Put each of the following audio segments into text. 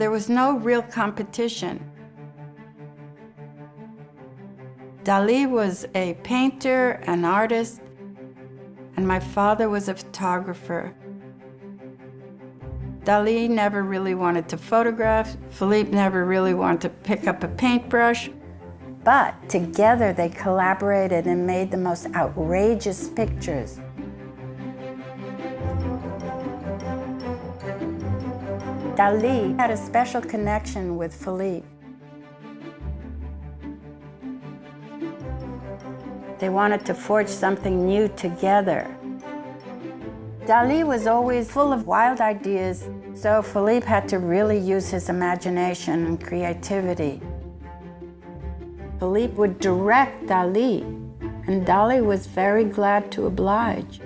There was no real competition. Dalí was a painter, an artist, and my father was a photographer. Dalí never really wanted to photograph. Philippe never really wanted to pick up a paintbrush. But together they collaborated and made the most outrageous pictures. Dalí had a special connection with Philippe. They wanted to forge something new together. Dalí was always full of wild ideas, so Philippe had to really use his imagination and creativity. Philippe would direct Dalí, and Dalí was very glad to oblige.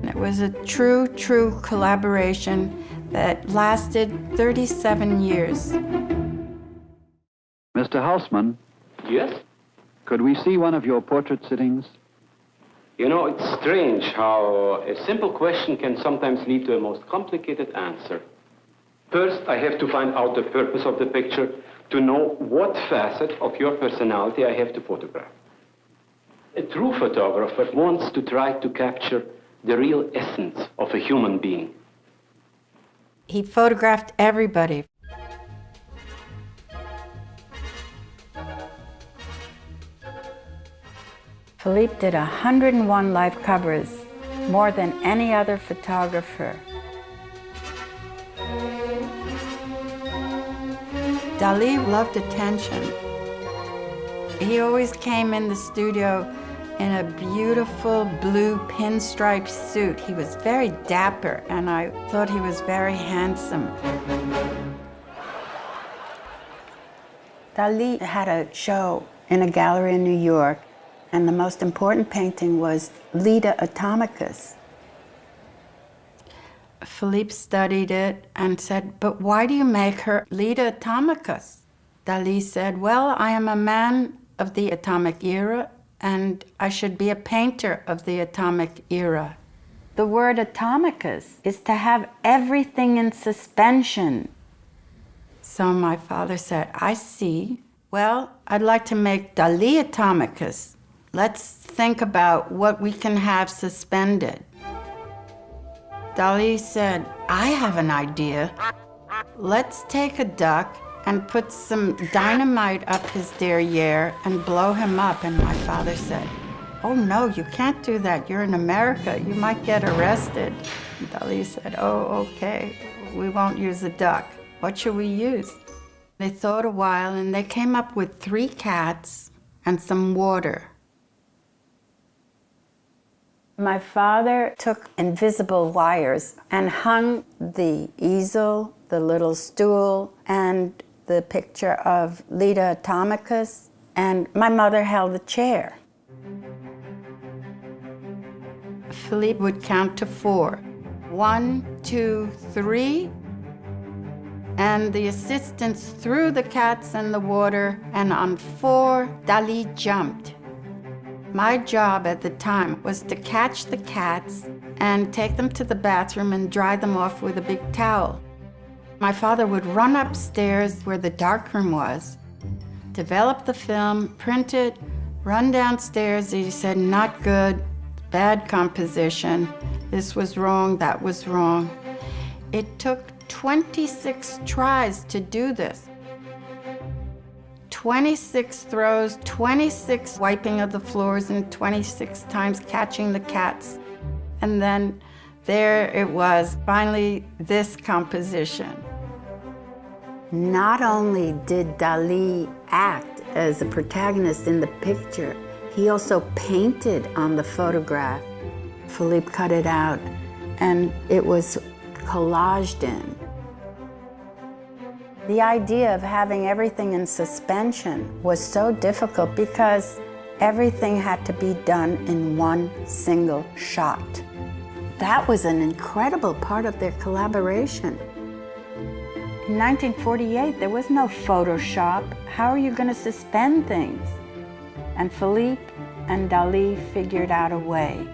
It was a true collaboration that lasted 37 years. Mr. Halsman? Yes? Could we see one of your portrait sittings? You know, it's strange how a simple question can sometimes lead to a most complicated answer. First, I have to find out the purpose of the picture to know what facet of your personality I have to photograph. A true photographer wants to try to capture the real essence of a human being. He photographed everybody. Philippe did 101 live covers, more than any other photographer. Dalí loved attention. He always came in the studio in a beautiful blue pinstripe suit. He was very dapper, and I thought he was very handsome. Dalí had a show in a gallery in New York, and the most important painting was Leda Atomicus. Philippe studied it and said, "But why do you make her Leda Atomicus?" Dalí said, "Well, I am a man of the atomic era, and I should be a painter of the atomic era." The word atomicus is to have everything in suspension. So my father said, "I see. Well, I'd like to make Dalí Atomicus. Let's think about what we can have suspended." Dalí said, "I have an idea. Let's take a duck and put some dynamite up his derriere and blow him up." And my father said, "Oh no, you can't do that. You're in America. You might get arrested." And Dalí said, "Oh, okay. We won't use a duck. What should we use?" They thought a while and they came up with 3 cats and some water. My father took invisible wires and hung the easel, the little stool, and the picture of Leda Atomicus, and my mother held the chair. Philippe would count to 4. 1, 2, 3. And the assistants threw the cats in the water, and on 4, Dalí jumped. My job at the time was to catch the cats and take them to the bathroom and dry them off with a big towel. My father would run upstairs where the darkroom was, develop the film, print it, run downstairs. He said, "Not good, bad composition. This was wrong, that was wrong." It took 26 tries to do this. 26 throws, 26 wiping of the floors, and 26 times catching the cats. And then there it was, finally, this composition. Not only did Dalí act as a protagonist in the picture, he also painted on the photograph. Philippe cut it out, and it was collaged in. The idea of having everything in suspension was so difficult because everything had to be done in one single shot. That was an incredible part of their collaboration. In 1948, there was no Photoshop. How are you going to suspend things? And Philippe and Dalí figured out a way.